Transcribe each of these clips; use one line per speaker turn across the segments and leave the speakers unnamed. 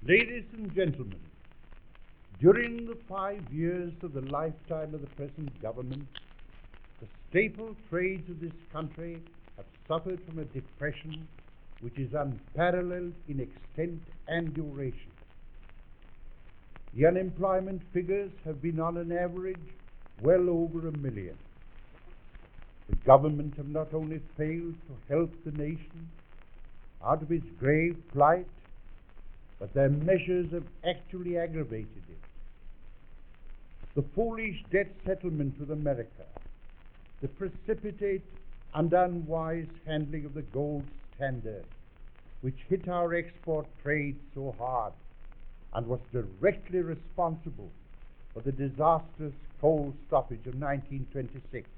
Ladies and gentlemen, during the 5 years of the lifetime of the present government, the staple trades of this country have suffered from a depression which is unparalleled in extent and duration. The unemployment figures have been on an average well over 1 million. The government have not only failed to help the nation out of its grave plight, but their measures have actually aggravated it. The foolish debt settlement with America, the precipitate and unwise handling of the gold standard, which hit our export trade so hard and was directly responsible for the disastrous coal stoppage of 1926.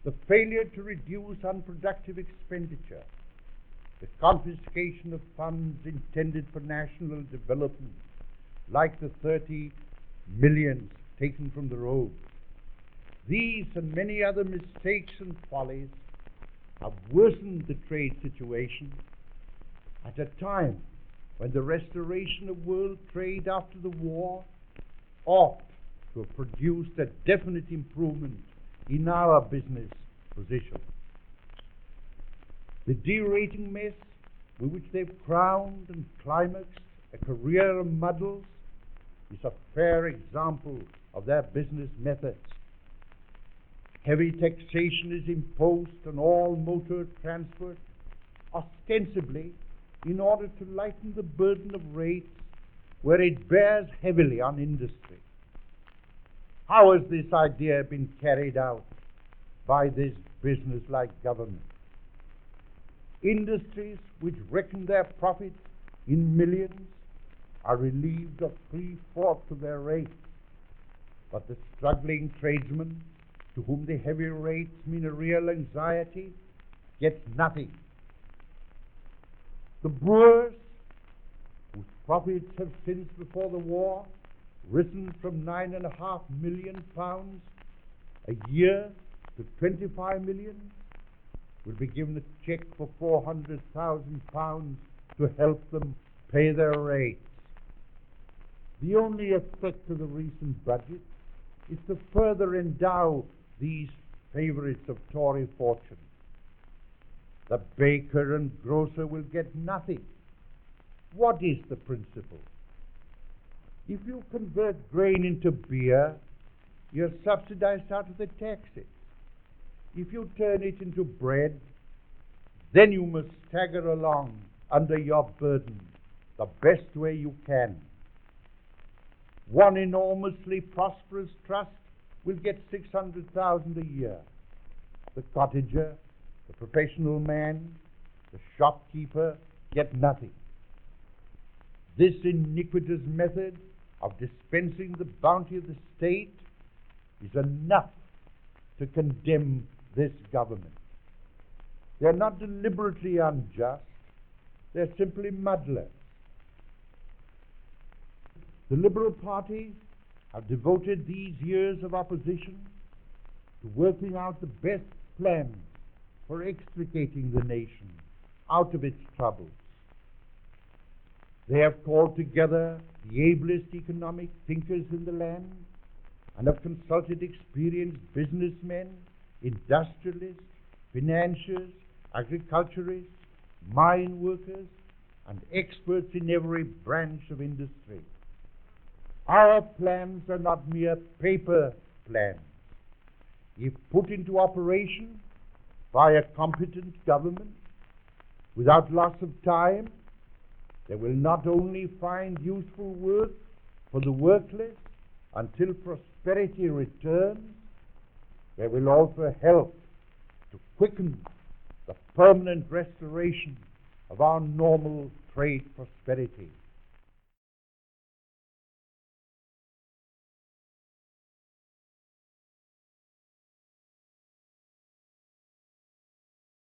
The failure to reduce unproductive expenditure, the confiscation of funds intended for national development, like the 30 millions taken from the roads. These and many other mistakes and follies have worsened the trade situation at a time when the restoration of world trade after the war ought to have produced a definite improvement in our business position. The derating mess with which they've crowned and climaxed a career of muddles is a fair example of their business methods. Heavy taxation is imposed on all motor transport, ostensibly in order to lighten the burden of rates where it bears heavily on industry. How has this idea been carried out by this business-like government? Industries which reckon their profits in millions are relieved of 3/4 of their rates, but the struggling tradesman, to whom the heavy rates mean a real anxiety, gets nothing. The brewers, whose profits have since before the war risen from £9.5 million a year to £25 million, will be given a cheque for £400,000 to help them pay their rates. The only effect of the recent budget is to further endow these favourites of Tory fortune. The baker and grocer will get nothing. What is the principle? If you convert grain into beer, you're subsidized out of the taxes. If you turn it into bread, then you must stagger along under your burden the best way you can. One enormously prosperous trust will get 600,000 a year. The cottager, the professional man, the shopkeeper get nothing. This iniquitous method of dispensing the bounty of the state is enough to condemn this government. They're not deliberately unjust, they're simply muddlers. The Liberal Party have devoted these years of opposition to working out the best plans for extricating the nation out of its troubles. They have called together the ablest economic thinkers in the land and have consulted experienced businessmen, industrialists, financiers, agriculturists, mine workers, and experts in every branch of industry. Our plans are not mere paper plans. If put into operation by a competent government without loss of time, they will not only find useful work for the workless until prosperity returns, they will also help to quicken the permanent restoration of our normal trade prosperity.